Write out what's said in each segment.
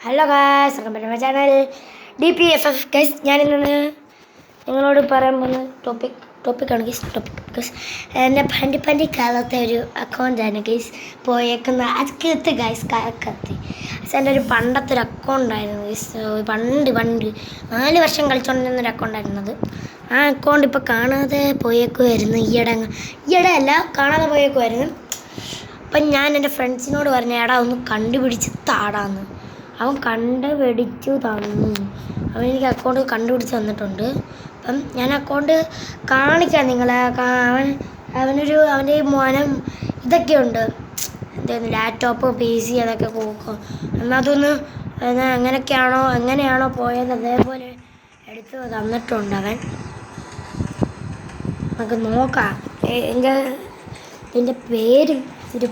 Hello guys, welcome back to my channel DPFF. Guys, ഞാനിന്ന് നിങ്ങളോട് പറയാൻ പോകുന്ന ടോപ്പിക്കാണ് ഗൈസ്. എൻ്റെ പണ്ടി കാലത്തെ ഒരു അക്കൗണ്ടാണ് ഗൈസ് പോയേക്കുന്ന അക്കത്ത് ഗൈസ് കത്തി. എൻ്റെ ഒരു പണ്ടത്തെ ഒരു അക്കൗണ്ടായിരുന്നു ഗൈസ്. പണ്ട് 4 വർഷം കളിച്ചുകൊണ്ടിരുന്നൊരു അക്കൗണ്ടായിരുന്നത്. ആ അക്കൗണ്ട് ഇപ്പോൾ കാണാതെ പോയേക്കുമായിരുന്നു. ഈയിടെ അല്ല, കാണാതെ പോയേക്കുമായിരുന്നു. അപ്പം ഞാൻ എൻ്റെ ഫ്രണ്ട്സിനോട് പറഞ്ഞു, എടാ ഒന്ന് കണ്ടുപിടിച്ച് താടാന്ന്. അവൻ കണ്ടുപിടിച്ചു തന്നു. അവൻ എനിക്ക് അക്കൗണ്ട് കണ്ടുപിടിച്ച് തന്നിട്ടുണ്ട്. അപ്പം ഞാൻ അക്കൗണ്ട് കാണിക്കാം നിങ്ങളെ. അവൻ്റെ മോനം ഇതൊക്കെയുണ്ട്, എന്തായിരുന്നു ലാപ്ടോപ്പ് PC അതൊക്കെ കൊടുക്കും. എന്നാൽ അതൊന്ന് എങ്ങനെയാണോ പോയത് അതേപോലെ എടുത്ത് തന്നിട്ടുണ്ട് അവൻ. നമുക്ക് നോക്കാം. എൻ്റെ പേര് ഒരു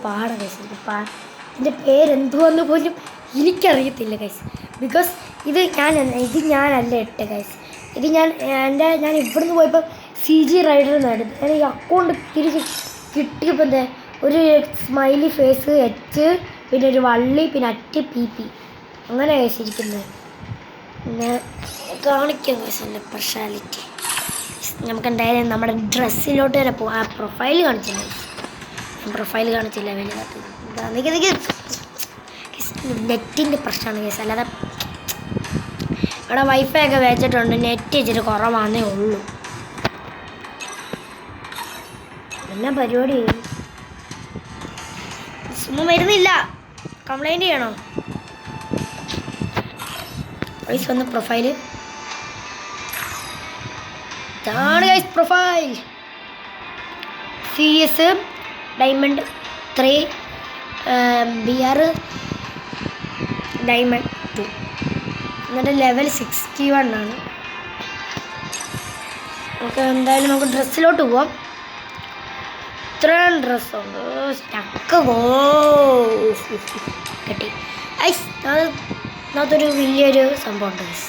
എൻ്റെ പേരെന്തുവെന്ന് പോലും എനിക്കറിയത്തില്ല ഗൈസ്. ബിക്കോസ് ഇത് ഞാനല്ല ഇട്ട ഗൈസ്. ഞാൻ ഇവിടുന്ന് പോയപ്പോൾ CG റൈഡർ എടുത്തു. ഞാൻ ഈ അക്കൗണ്ട് തിരിച്ച് കിട്ടിയപ്പോൾ എന്താ ഒരു സ്മൈലി ഫേസ് H, പിന്നെ ഒരു വള്ളി, പിന്നെ PP അങ്ങനെ കഴിച്ചിരിക്കുന്നത്. പിന്നെ കാണിക്കാം ഗൈസ് എൻ്റെ സ്പെഷ്യാലിറ്റി. നമുക്ക് എന്തായാലും നമ്മുടെ ഡ്രസ്സിലോട്ട് തന്നെ പോകാം. ആ പ്രൊഫൈൽ കാണിച്ചില്ല, വലുതായിട്ട് നെറ്റിൻ്റെ പ്രശ്നമാണ് കേസ്. അല്ലാതെ ഇവിടെ വൈഫൈ ഒക്കെ വെച്ചിട്ടുണ്ട്, നെറ്റ് ഇച്ചിരി കുറവാന്നേ ഉള്ളൂ. എന്നാ പരിപാടി ഒന്നും വരുന്നില്ല. കംപ്ലൈൻറ്റ് ചെയ്യണോ ഗൈസ്? വന്ന് പ്രൊഫൈല് ഇതാണ് guys. Profile CS diamond 3 BR diamond 2 എന്നിട്ട് ലെവൽ 61 ആണ്. നമുക്ക് ഡ്രസ്സിലോട്ട് പോവാം. ഇത്രയും ഡ്രസ്സുണ്ട്. കിട്ടി ഐസ്. അതൊരു വലിയൊരു സംഭവമുണ്ട് ഗൈസ്.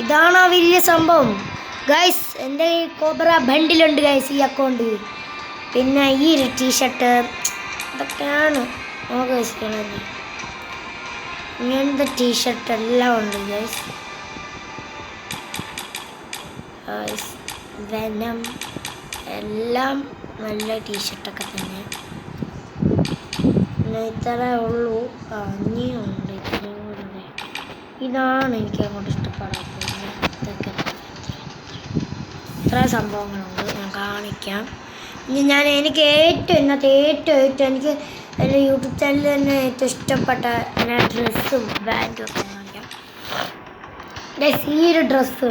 ഇതാണ് ആ വലിയ സംഭവം ഗൈസ്. എൻ്റെ ഈ കോബ്ര ബണ്ടിലുണ്ട് ഗൈസ് ഈ അക്കൗണ്ട്. പിന്നെ ഈ ഒരു ടീഷർട്ട് ഇതൊക്കെയാണ് നമുക്ക് ഗൈസ്. ഇങ്ങനത്തെ ടീഷർട്ട് എല്ലാം ഉണ്ട് ഗൈസ്. വെനം എല്ലാം നല്ല ടീഷർട്ടൊക്കെ തന്നെ. പിന്നെ ഇത്രേ ഉള്ളൂ. ഇനിയുണ്ട് ഇതിലൂടെ. ഇതാണ് എനിക്ക് അങ്ങോട്ട് ഇഷ്ടപ്പെടാത്തത്. ഇത്ര സംഭവങ്ങളുണ്ട്, ഞാൻ കാണിക്കാം. ഇനി എനിക്ക് ഏറ്റവും എനിക്ക് എൻ്റെ യൂട്യൂബ് ചാനലിൽ തന്നെ ഏറ്റവും ഇഷ്ടപ്പെട്ട ഡ്രസ്സും ബാൻഡും ഒക്കെ കാണിക്കാം. ഈ ഒരു ഡ്രസ്സ്,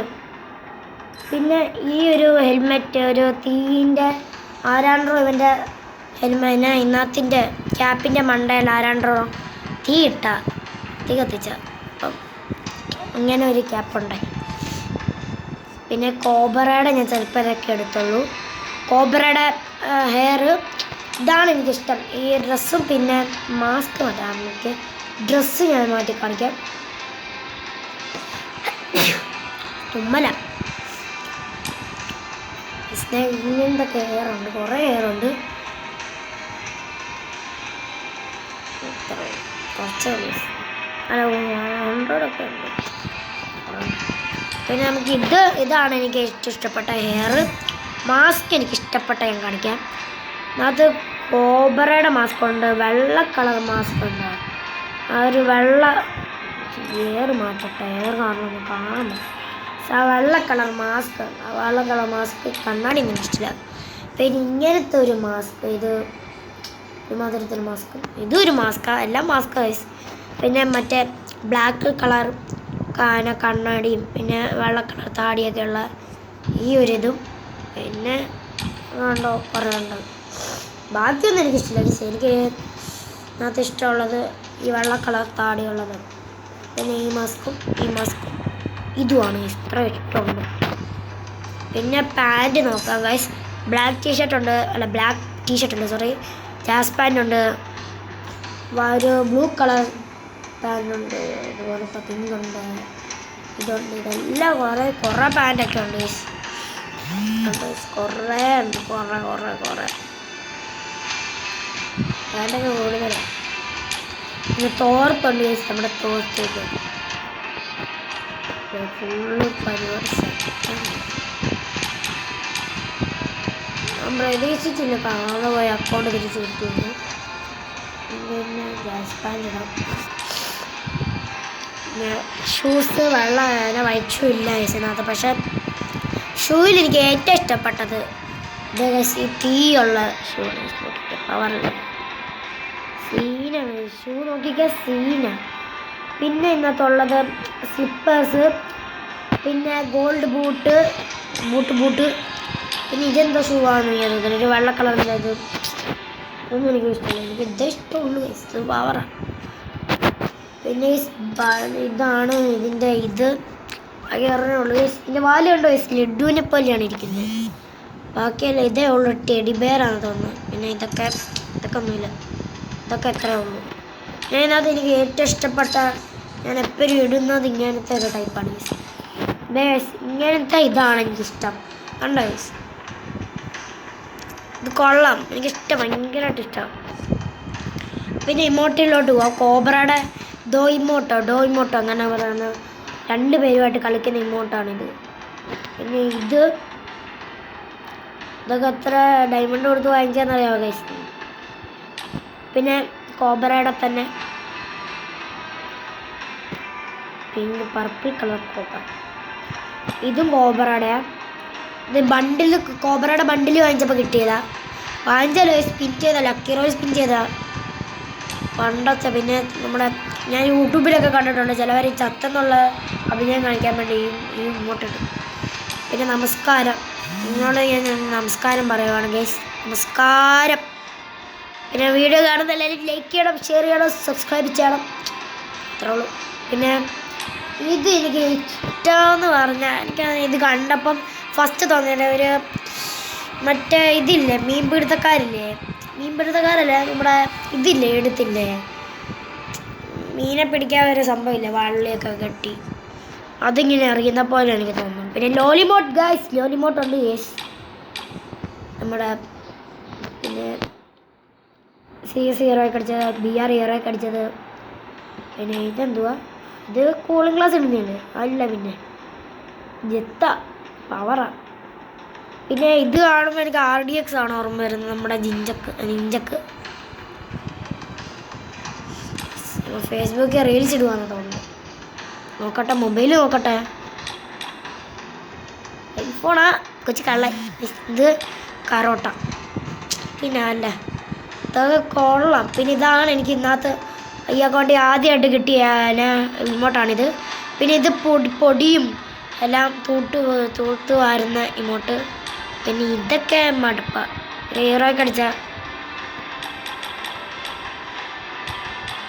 പിന്നെ ഈ ഒരു ഹെൽമെറ്റ്, ഒരു തീൻ്റെ ആരാണ്ടോ ഇവൻ്റെ ഹെൽമെറ്റിന് ഇന്നത്തിൻ്റെ ക്യാപ്പിൻ്റെ മണ്ടയിൽ ആരാണ്ടോ തീ കത്തിച്ച. അപ്പം അങ്ങനെ ഒരു ക്യാപ്പുണ്ടായി. പിന്നെ കോബ്രയുടെ ഞാൻ ചിലപ്പോഴൊക്കെ എടുത്തുള്ളൂ. കോബ്രയുടെ ഹെയർ ഇതാണ് എനിക്കിഷ്ടം. ഈ ഡ്രസ്സും പിന്നെ മാസ്ക് മാറ്റാം. നമുക്ക് ഡ്രസ്സ് ഞാൻ മാറ്റി കാണിക്കാം. തുമ്മല ഇങ്ങനത്തെ ഹെയറുണ്ട്, കുറേ ഹെയറുണ്ട്. കുറച്ച് 100ഒക്കെ ഉണ്ട്. പിന്നെ നമുക്ക് ഇതാണ് എനിക്ക് ഏറ്റവും ഇഷ്ടപ്പെട്ട ഹെയർ. മാസ്ക് എനിക്ക് ഇഷ്ടപ്പെട്ട ഞാൻ കാണിക്കാം. അത് കോബ്രയുടെ മാസ്ക് ഉണ്ട്, വെള്ള കളർ മാസ്ക് ഉണ്ട്. ആ ഒരു വെള്ള ഹെയർ മാറ്റട്ടെ, ഹെയർ കാരണം കാണാൻ വെള്ള കളർ മാസ്ക് ഉണ്ട്. ആ വെള്ള കളർ മാസ്ക് കണ്ണാടി ഒന്നും ഇഷ്ടമില്ല. പിന്നെ ഇങ്ങനത്തെ ഒരു മാസ്ക്, ഇത് ഒരുമാതിരത്തൊരു മാസ്ക്, ഇതൊരു മാസ്കാ, എല്ലാം മാസ്ക് ഗൈസ്. പിന്നെ മറ്റേ ബ്ലാക്ക് കളർ കണ്ണാടിയും പിന്നെ വെള്ള കളർ താടിയൊക്കെ ഉള്ള ഈ ഒരിതും പിന്നെ ഉണ്ടോ കുറേ ഉണ്ട്. ബാക്കിയൊന്നും എനിക്കിഷ്ടമില്ല ഗൈസ്. എനിക്ക് അതിനകത്ത് ഇഷ്ടമുള്ളത് ഈ വെള്ള കളർ താടിയുള്ളത്. പിന്നെ ഈ മാസ്കും ഇതുമാണ് ഇത്ര ഇഷ്ടമുണ്ട്. പിന്നെ പാൻറ്റ് നോക്കാം ഗൈസ്. ബ്ലാക്ക് ടീഷർട്ട് ഉണ്ട്, ജാസ് പാൻ്റ് ഉണ്ട്, ഒരു ബ്ലൂ കളർ പാൻ്റ് ഉണ്ട്, അതുപോലെ പിങ്ക് ഉണ്ട്, ഇതുണ്ട്. ഇതെല്ലാം കുറേ പാൻറ്റൊക്കെ ഉണ്ട് ഗൈസ്. കുറേ ഉണ്ട്, കുറേ പാൻറ്റൊക്കെ കൂടുതലാണ്. പിന്നെ തോർത്തുണ്ട് ഗൈസ്, നമ്മുടെ തോർത്തേക്ക് ഫുള്ള് പരിപാടി സെറ്റാണ്. ഞാൻ പ്രതീക്ഷിച്ചില്ല കാണാതെ പോയി അക്കൗണ്ട് തിരിച്ച് കിട്ടുന്നു. പിന്നെ ഗ്യാസ് പാൻ ഇടാം. പിന്നെ ഷൂസ് വെള്ളം വൈറ്റ് ഷൂ ഇല്ല ഗൈസിനകത്ത്. പക്ഷെ ഷൂവിൽ എനിക്ക് ഏറ്റവും ഇഷ്ടപ്പെട്ടത് ഇത് ഗൈസ്, ഈ തീയുള്ള ഷൂ നോക്കിക്കുക, പവറില്ല സീനാണ് ഷൂ നോക്കിക്കുക, സീനാണ്. പിന്നെ ഇന്നത്തുള്ളത് സ്ലിപ്പേഴ്സ്, പിന്നെ ഗോൾഡ് ബൂട്ട്. പിന്നെ ഇതെന്തോ ഷൂ ആണ് ഒരു വെള്ള കളറിൻ്റെ. അത് ഒന്നും എനിക്ക് ഇഷ്ടമില്ല, എനിക്ക് ഇതേ ഇഷ്ടമുള്ളൂ ഗൈസ്, ഇത് പവറാണ്. പിന്നെ ഇതാണ് ഇതിൻ്റെ ഇത് അറിയുള്ളൂ ഗൈസ്. ഇതിൻ്റെ വാലുണ്ടോ ഗൈസ്, ലഡുവിനെ പോലെയാണ് ഇരിക്കുന്നത്. ബാക്കിയല്ല ഇതേ ഉള്ളൂ, ടെഡി ബെയറാണ് തോന്നുന്നത്. പിന്നെ ഇതൊക്കെ ഒന്നുമില്ല, ഇതൊക്കെ എത്രയേ ഉള്ളൂ. ഞാൻ ഇതിനകത്ത് എനിക്ക് ഏറ്റവും ഇഷ്ടപ്പെട്ട, ഞാൻ എപ്പോഴും ഇടുന്നത് ഇങ്ങനത്തെ ഒരു ടൈപ്പാണ് ഗൈസ്. ഇങ്ങനത്തെ ഇതാണ് എനിക്കിഷ്ടം. കണ്ടോ ഗൈസ്, ഇത് കൊള്ളാം, എനിക്കിഷ്ടം, ഭയങ്കരമായിട്ട് ഇഷ്ടം. പിന്നെ ഇമോട്ടിലോട്ട് പോവാം. കോബ്രയുടെ ഡോ ഇമോട്ടോ അങ്ങനെ പറയുന്ന 2 പേരുമായിട്ട് കളിക്കുന്ന ഇമോട്ടാണിത്. പിന്നെ ഇതൊക്കെ എത്ര ഡയമണ്ട് കൊടുത്ത് വാങ്ങിക്കാന്നറിയാമോ ഗൈസ്. പിന്നെ കോബ്രയുടെ തന്നെ പിങ്ക് പർപ്പിൾ കളർ കോബ്ര, ഇതും കോബ്രയുടെ. ഇത് കോബ്രയുടെ ബണ്ടിൽ വാങ്ങിച്ചപ്പോൾ കിട്ടിയതാ. വാങ്ങിച്ചാലോ സ്പിൻ ചെയ്താൽ ലക്കി റോയ് സ്പിൻ ചെയ്താ പണ്ടത്തെ. പിന്നെ ഞാൻ യൂട്യൂബിലൊക്കെ കണ്ടിട്ടുണ്ട് ചിലവർ ഈ ചത്തെന്നുള്ള അഭിനയം കാണിക്കാൻ വേണ്ടി ഈ ഇങ്ങോട്ടിട്ട്. പിന്നെ നമസ്കാരം, നിങ്ങളോട് ഞാൻ നമസ്കാരം പറയുവാണ് ഗൈസ്, നമസ്കാരം. പിന്നെ വീഡിയോ കാണുന്ന എല്ലാവരും ലൈക്ക് ചെയ്യണം, ഷെയർ ചെയ്യണം, സബ്സ്ക്രൈബ് ചെയ്യണം, അത്രേ ഉള്ളൂ. പിന്നെ ഇത് എനിക്ക് ഇഷ്ടമെന്ന് പറഞ്ഞാൽ, എനിക്ക് ഇത് കണ്ടപ്പം ഫസ്റ്റ് തോന്നിയത് ഒരു മറ്റേ ഇതില്ലേ, മീൻപിടുത്തക്കാരല്ലേ നമ്മുടെ ഇതില്ലേ, എടുത്തില്ലേ മീനെ പിടിക്കാൻ ഒരു സംഭവമില്ലേ, വള്ളിയൊക്കെ കെട്ടി, അതിങ്ങനെ അറിയുന്ന പോലെ എനിക്ക് തോന്നുന്നു. പിന്നെ ലോലിമോട്ട് ഗൈസ്, ലോലിമോട്ടുണ്ട് ഗൈസ് നമ്മുടെ. പിന്നെ CS ഹീറോയൊക്കെ അടിച്ചത്, BR ഹീറോയൊക്കെ അടിച്ചത്. പിന്നെ ഇതെന്തുവാ, ഇത് കൂളിംഗ് ഗ്ലാസ് ഇടുന്നില്ലേ, അല്ല പിന്നെ ജെത്ത പവറാണ്. പിന്നെ ഇത് കാണുമ്പോൾ എനിക്ക് RDX ആണ് ഓർമ്മ വരുന്നത്, നമ്മുടെ നിഞ്ചക്ക്. ഫേസ്ബുക്കിൽ റീൽസ് ഇടുവാന്ന് തോന്നുന്നു, നോക്കട്ടെ, മൊബൈൽ നോക്കട്ടെ. ഐഫോണാ കൊച്ചു കള്ള. ഇത് കരോട്ട. പിന്നെ അല്ല ഇതൊക്കെ കൊള്ളാം. പിന്നെ ഇതാണ് എനിക്ക് ഇന്നത്തെ ഈ അക്കൗണ്ടിൽ ആദ്യമായിട്ട് കിട്ടിയ ഇമോട്ടാണിത്. പിന്നെ ഇത് പൊടിയും എല്ലാം തൂത്ത് വാരുന്ന ഇമോട്ട്. പിന്നെ ഇതൊക്കെ മടുപ്പ, ഹീറോയൊക്കെ അടിച്ച.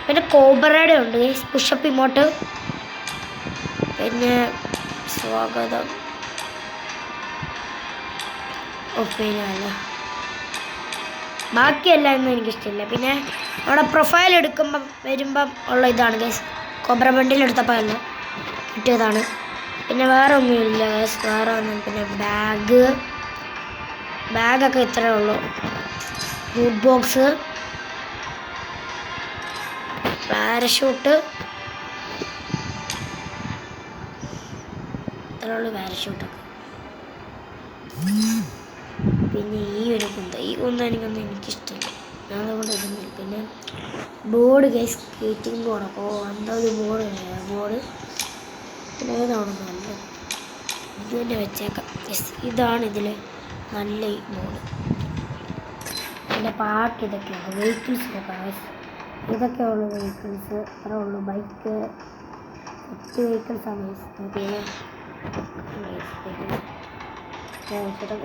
പിന്നെ കോബ്രയുടെ ഉണ്ട് പുഷപ്പ് ഇമോട്ട്. പിന്നെ സ്വാഗതം ഒപ്പീനല്ല, ബാക്കിയെല്ലാം ഒന്നും എനിക്കിഷ്ടമില്ല. പിന്നെ നമ്മുടെ പ്രൊഫൈൽ വരുമ്പം ഉള്ള ഇതാണ് ഗൈസ്, കോബ്ര ബണ്ടിൽ എടുത്തപ്പോൾ അല്ല കിട്ടിയതാണ്. പിന്നെ വേറെ ഒന്നുമില്ല ഗൈസ്, വേറെ ഒന്നും. പിന്നെ ബാഗൊക്കെ ഇത്രയേ ഉള്ളൂ. ബൂട്ട് ബോക്സ്, പാരഷൂട്ട്, ഇത്രയേ ഉള്ളൂ പാരഷൂട്ടൊക്കെ. പിന്നെ ഈ കുന്ത എനിക്കിഷ്ടമില്ല, ഞാൻ അതുകൊണ്ട് ഇടുന്നില്ല. പിന്നെ ബോർഡ് ഗൈസ്, സ്കേറ്റിംഗ് ബോർഡ്. എന്താ ഒരു ബോർഡ് പിന്നെ ഏതാണ് നല്ലത്, ഇത് തന്നെ വെച്ചേക്കാം. ഇതാണ് ഇതിൽ നല്ല ഈ ബോർഡ്. എൻ്റെ പാട്ട് ഇതൊക്കെയാണ്. വെഹിക്കിൾസിനൊക്കെ ഇതൊക്കെ ഉള്ളു വെഹിക്കിൾസ്, അത്രേ ഉള്ളൂ. ബൈക്ക് 8 വെഹിക്കിൾസാണ്. പിന്നെ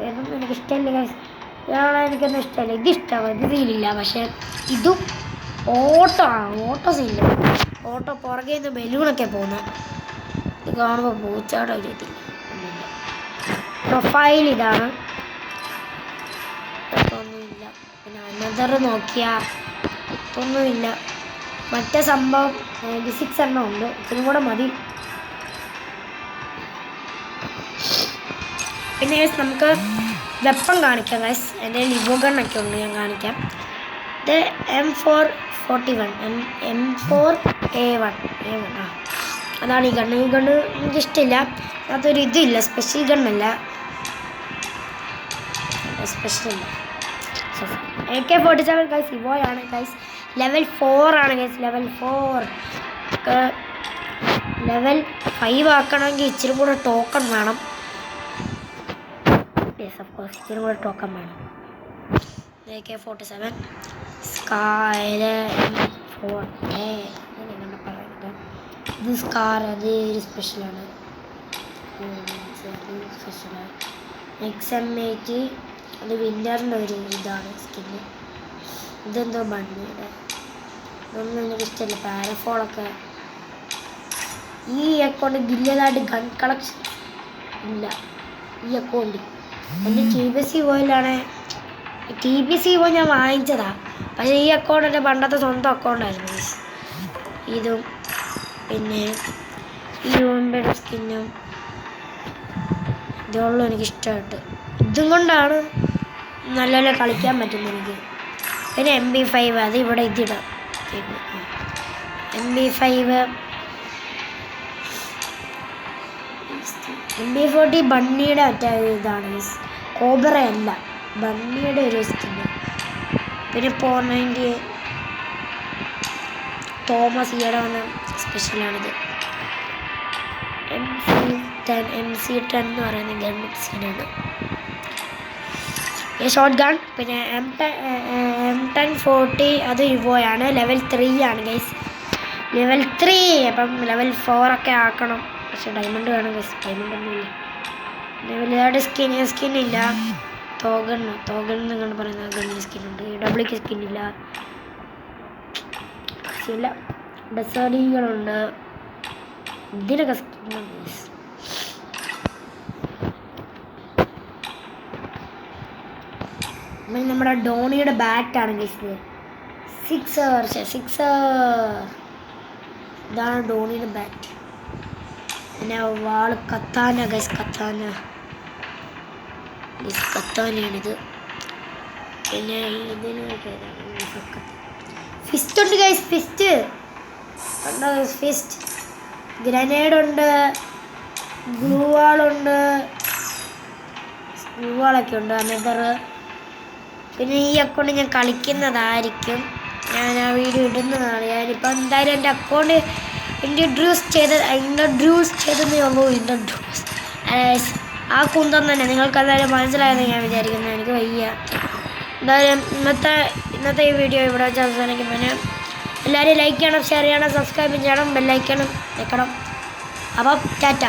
ഇതൊന്നും എനിക്കിഷ്ടമില്ല ഗൈസ്, എനിക്കൊന്നും ഇഷ്ടമില്ല. ഇതിഷ്ടമാണ്, ഇത് സീനില്ല. പക്ഷേ ഇതും ഓട്ടോ സീനില്ല. ഓട്ടോ പുറകെ നിന്ന് ബലൂണൊക്കെ പോകുന്നത്, ഇത് കാണുമ്പോൾ പൂച്ചാട ഒരു ഇതില്ല. പ്രൊഫൈൽ ഇതാണ്, ഒന്നുമില്ല. പിന്നെ അനദർ നോക്കിയാൽ ഒന്നുമില്ല. മറ്റേ സംഭവം 96 എണ്ണം ഉണ്ട്, ഇത്തിരി കൂടെ മതി. പിന്നെ നമുക്ക് വെപ്പൺ കാണിക്കാം ഗൈസ്, എൻ്റെ ലിവോ ഗണ്ണൊക്കെ ഉണ്ട്, ഞാൻ കാണിക്കാം. ഇത് M4 M41 M4A1 ആ അതാണ് ഈ ഗണ്ണ്. ഈ ഗണ്ണ് എനിക്കിഷ്ടമില്ല. അതൊരു ഇതില്ല, സ്പെഷ്യൽ ഗണ്ണല്ല, സ്പെഷ്യൽ AK-47 ഗൈസ് ഇവോയാണ് ഗൈസ്. ലെവൽ 4 ആണ് ഗൈസ്. ലെവൽ 5 ആക്കണമെങ്കിൽ ഇച്ചിരി കൂടെ ടോക്കൺ വേണം. യെസ് ഓഫ് കോഴ്സ് ഇച്ചിരി കൂടെ ടോക്കൺ വേണം. AK-47 സ്കാര് M4A അങ്ങനെ പറയുന്നത്. ഇത് സ്കാർ, അത് ഒരു സ്പെഷ്യലാണ്. സ്പെഷ്യലാണ് XM8 അത് വിന്നറിൻ്റെ ഒരു ഇതാണ് സ്കിന്ന്. ഇതെന്തോ ബണ്ണിയുടെ ഇതൊന്നും എനിക്കിഷ്ടമില്ല. പാരഫോളൊക്കെ ഈ അക്കൗണ്ട് ഗില്ലതായിട്ട് ഗൺ കളക്ഷൻ ഇല്ല ഈ അക്കൗണ്ട്. എൻ്റെ TBC പോയിലാണ്. TBC പോയി ഞാൻ വാങ്ങിച്ചതാണ്, പക്ഷേ ഈ അക്കൗണ്ട് എൻ്റെ പണ്ടത്തെ സ്വന്തം അക്കൗണ്ടായിരുന്നു. ഇതും പിന്നെ ഈ യൂമ്പയുടെ സ്കിന്നും ഇതുള്ളൂ എനിക്കിഷ്ടമായിട്ട്. ഇതും കൊണ്ടാണ് നല്ല നല്ല കളിക്കാൻ പറ്റുന്നത് എനിക്ക്. പിന്നെ MP5 അത് ഇവിടെ ഇതിടാം. MP40 ബണ്ണിയുടെ മറ്റേ ഇതാണ്, കോബ്ര അല്ല, ബണ്ണിയുടെ ഒരു സ്കിന്ന്. പിന്നെ 490 തോമസ് ഈയുടെ വന്ന സ്പെഷ്യലാണിത്. MC10 എന്ന് പറയുന്ന ഗൺ സ്കിന്നാണ്. ഈ ഷോർട്ട് ഗൺ. പിന്നെ M1040 അത് ഇവോയാണ്. ലെവൽ 3 ആണ് ഗൈസ്. ലെവൽ 3. അപ്പം ലെവൽ 4 ഒക്കെ ആക്കണം, പക്ഷെ ഡയമണ്ട് വേണം ഗൈസ്. ഡയമണ്ട് ഒന്നുമില്ല. വലുതായിട്ട് സ്കിന്നില്ല. തോഗൺ എന്നങ്ങനെ പറയുന്ന ഗണ്ണിന് സ്കിന്നുണ്ട്. WK സ്കിന്നില്ല. ഇല്ല ഡെസേർട്ടുകളുണ്ട്. ഇതിനൊക്കെ സ്കിന്നുണ്ട് ഗൈസ്. നമ്മുടെ ഡോണിയുടെ ബാറ്റാണ് ഗൈസ്. സിക്സർ ഇതാണ് ഡോണിയുടെ ബാറ്റ്. പിന്നെ വാള് കത്താന ഗൈസ്. കത്താനയാണിത്. പിന്നെ ഇതിനൊക്കെ ഫിസ്റ്റ് ഉണ്ട് ഗൈസ്. ഫിസ്റ്റ് ഗ്രനേഡുണ്ട്, ഗ്ലൂവാളുണ്ട്, ഗ്ലൂവാളൊക്കെ ഉണ്ട്. അനദർ. പിന്നെ ഈ അക്കൗണ്ട് ഞാൻ കളിക്കുന്നതായിരിക്കും, ഞാൻ ആ വീഡിയോ ഇടുന്നതാണ്. ഞാനിപ്പോൾ എന്തായാലും എൻ്റെ അക്കൗണ്ട് ഇൻട്രൊഡ്യൂസ് ചെയ്തതേ ഉള്ളൂ. ആ കുന്തം തന്നെ നിങ്ങൾക്ക് എന്തായാലും മനസ്സിലായെന്ന് ഞാൻ വിചാരിക്കുന്നു. എനിക്ക് വയ്യ. എന്തായാലും ഇന്നത്തെ ഈ വീഡിയോ ഇവിടെ വെച്ച് അവസാനിക്കും. പിന്നെ എല്ലാവരും ലൈക്ക് ചെയ്യണം, ഷെയർ ചെയ്യണം, സബ്സ്ക്രൈബ് ചെയ്യണം, ബെല്ലൈക്കണം വെക്കണം. അപ്പം ടാറ്റ.